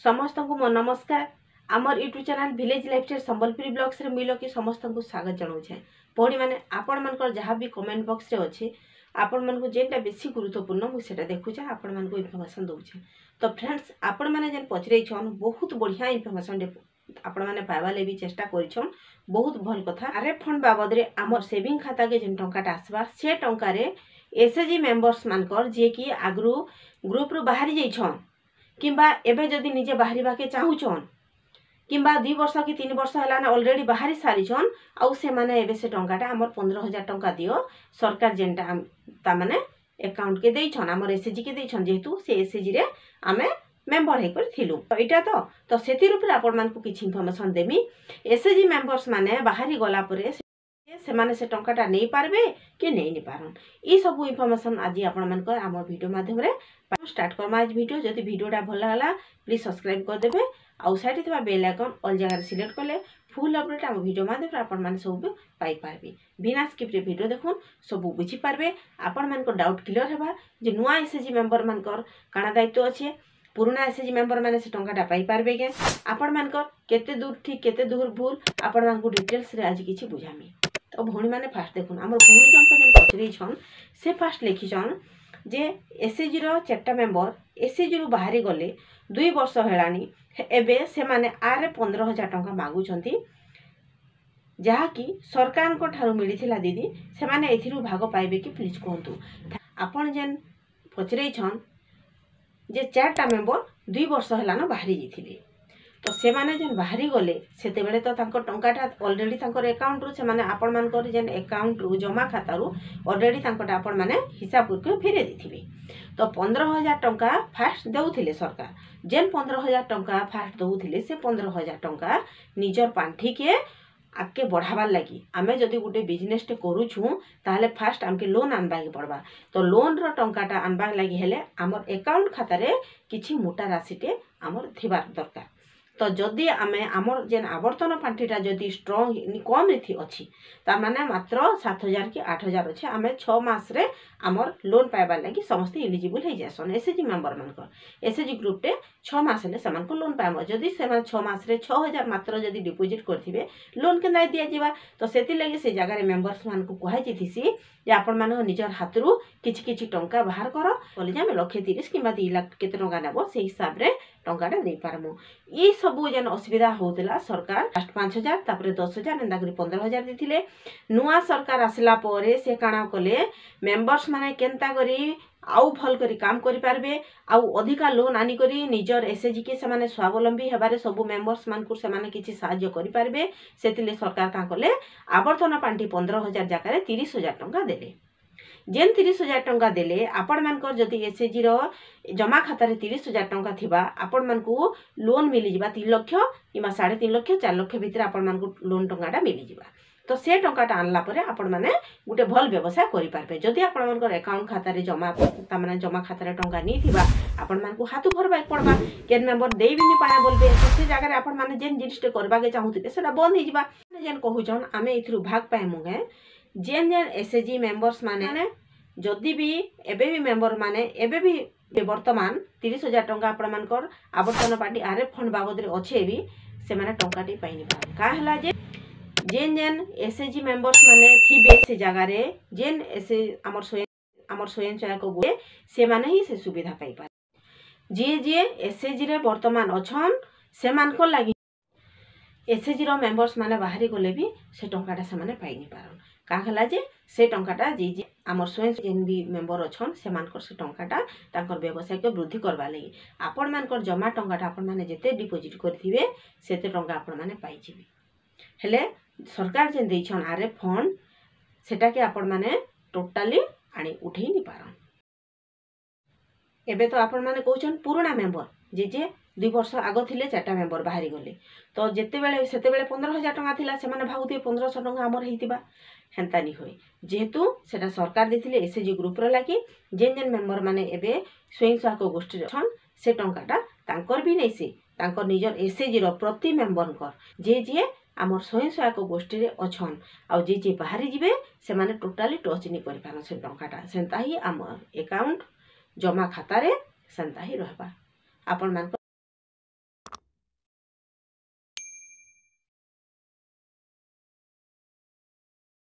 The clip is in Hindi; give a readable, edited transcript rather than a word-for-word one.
समस्त को मो नमस्कार। आमर YouTube channel village lifestyle Sambalpuri blogs रे मिलो कि समस्त को स्वागत जनाऊे। भौणी मैंने आपण मानकर जहाँ भी कमेंट बॉक्स रे अच्छे आपण मानक जेनटा बेसी गुरुत्वपूर्ण मुझे देखुचे आपण मानक इनफॉरमेशन दूचे। तो फ्रेंड्स आपण मैंने जेन पचरईछन बहुत बढ़िया इनफॉरमेशन आपण मैंने पाइबा भी चेष्टा करिछन। बहुत भल कथा। आरएफ फंड बाबद रे आमर सेविंग खाता के जेन टंकाटा आसबा से टंका रे एसएचजी मेंबर्स मानकर जे कि आगरू ग्रुप रु बाहरी जाइछन किंबा एबे जदि निजे बाहरिबा के चाहुछन किंबा 2 वर्ष कि 3 वर्ष हलाने ऑलरेडी बाहरी सारिछन आउ से माने एबे से टंकाटा हमर 15000 टंका दियो सरकार जेनटा ता माने अकाउंट के देइछन हमर एसएचजी के देइछन जेहेतु से एसएचजी रे आमे मेंबर हे कर थिलु एटा तो सेति रूप रे आपण मान को किछि इन्फॉर्मेशन देमी। एसएचजी मेंबर्स माने बाहरी गला परे से माने से टंकाटा नहीं पारबे कि नहीं पारन ई सब इन्फॉर्मेशन आज आपण मान को हमर वीडियो माध्यम रे स्टार्ट करमा। आज वीडियो जदि वीडियोटा भल हला प्लीज सब्सक्राइब कर देबे आउ साइड थवा बेल आइकन ऑल जगह सिलेक्ट करले फुल अपडेट हम वीडियो माध्यम रे आपण मान सब पाई पारबे बिना स्किप रे वीडियो देखुन सब बुझी पारबे। आपण मान को डाउट क्लियर हेबा जे नुआ एसएचजी मेंबर मानकर काना दायित्व अछि पुराना एसएचजी मेंबर माने से टंकाटा पाई पारबे के आपण मानकर केते दूर ठीक केते दूर भूल आपण मान को डिटेल्स रे आज किछि बुझामी। तो भौणी माने फास्ट देखुन हमर भौणी जन जेन पचरी छन से फास्ट लिखि छन जे एसएचजी रो 4टा मेंबर एसएचजी रु बाहरी गले 2 वर्ष हेलानी एबे से माने आरे 15000 टंका मागु छंती जहा कि सरकार को ठारू मिलिथिला दीदी से माने एथिरु भाग पाइबे कि प्लीज कहंतु। आपण जेन पचरै छन जे 4टा मेंबर 2 वर्ष हेलानो बाहरी जिथिले तो से माने जेन बाहरी गले सेते बेले तो तांको टंकाटा ऑलरेडी तांकर अकाउंट रु से माने आपण मानकर जेन अकाउंट रु जमा खाता रु ऑलरेडी तांकोटा आपण माने हिसाब करके फेरे दिथिबे। तो 15000 टंका फास्ट देउथिले सरकार जेन 15000 टंका फास्ट देउथिले से 15000 टंका निजर पांठी के आगे बढ़ावार लगी आमे जदि गोटे बिजनेस टे करूछु ताहले फास्ट आमके लोन आनबा के पड़बा। तो लोन रो टंकाटा आनबा लगी हेले हमर अकाउंट खाता रे किछि मोटा राशि टे हमर थिबार दरकार। तो जदि आमे आमर जेन आवर्तन पांठीटा जदि स्ट्रांग कम थी अच्छी तार माने मात्र 7000 कि 8000 अच्छे आमे 6 मास रे आमर लोन पाइबार लगी समस्त एलिजिबल हो जासन। एसएचजी मेंबर मानकर एसएचजी ग्रुप टे 6 मास ले समान को लोन पाइबो जदि से 6 मास रे 6000 मात्र जदि डिपोजिट करथिबे लोन के नाइ दिया जीवा। तो सेति लगी से जगह रे मेंबर्स मान को कहै जिथिसी जे आपण मान निजर हाथरू किछि किछि टंका बाहर करो बोले जे हम 130 किबा 2 लाख केते टंका नेबो से हिसाब रे टंकाटा दे पारमु। ई सबु जेन असुविधा होतला सरकार फास्ट 5000 तापर 10000 एंदा करी 15000 दिथिले। नुआ सरकार आसला परे से काना कले मेंबर्स माने केनता करी आउ भल करी काम करि पारबे आउ अधिका लोन आनी करी निजर एसएचजी के से माने स्वावलंबी हेबारे सबु मेंबर्स मान को से माने किछि सहाय्य करि पारबे। सेतिले सरकार का कले आवर्तन पांठी 15000 जाकारे 30000 टंका देले जेन 30000 टंका देले आपण मानकर जदि एसएचजी रो जमा खाता रे 30000 टंका थिबा आपण मान को लोन मिली जिबा 3 लाख किबा 3.5 लाख 4 लाख भीतर आपण मान को लोन टंकाटा मिली जिबा। तो से टंकाटा आनला परे आपण माने गुटे भल व्यवसाय करि पारबे। जदि आपण मानकर अकाउंट खाता रे जमा ता माने जमा खाता रे टंका नी थिबा आपण मान को हाथ भरबा पड़बा केन मेंबर देई बिनी पाना बोलबे से जगह रे आपण माने जेन जिनिस करबा के चाहुते सेटा बंद ही जिबा। जेन कहूछन आमे इथरु भाग पाए मुगे जेन जेन एसएचजी मेंबर्स माने जदि भी एबे भी मेंबर माने एबे भी वर्तमान 30000 टंका आपण मानकर आवर्तन पार्टी आरएफ फंड बाबद रे अच्छे भी से माने टंकाटी पाइनी पार का हला जे जेन जेन एसएचजी मेंबर्स माने थिबे से जगह रे जेन एसे हमर स्वयं सहायक गोए से माने ही से सुविधा पाई पार जे जे एसएचजी रे वर्तमान अछन से मानकर लागि एसएचजी रो मेंबर्स माने बाहरी गले भी से टंकाटा से माने पाइनी पारन का हला जे से टंकाटा जे हमर स्वयं जेन भी मेंबर अछन से मानकर से टंकाटा तांकर व्यवसाय के वृद्धि करबा लगी आपण मानकर जमा टंकाटा आपण माने जेते डिपोजिट करथिबे सेते टंका आपण माने पाई जिबे। हेले सरकार जेन देइछन आरएफ फंड सेटा के आपण माने टोटली आनी उठेई नि पारन। एबे तो आपण माने कहउछन पुराना मेंबर जे 2 वर्ष आगो थिले 4टा मेंबर बाहरी गले तो जेते बेले सेते बेले 15000 टंका थिला से माने भागुते 1500 टंका हमर हेतिबा हेंता नि होय जेहेतु सेटा सरकार देथिले एसएचजी ग्रुप रो लागि जेन जेन मेंबर माने एबे स्वयं सहायक गोष्ठी छन से टंकाटा तांकर भी नै से तांकर निजर एसएचजी रो प्रति मेंबर कर जे हमर स्वयं सहायक गोष्ठी रे अछन आ जे बाहरी जिबे से माने टोटली टच नि करि पारन से टंकाटा सेंता ही हमर अकाउंट जमा खाता रे सेंता ही रहबा। आपण मान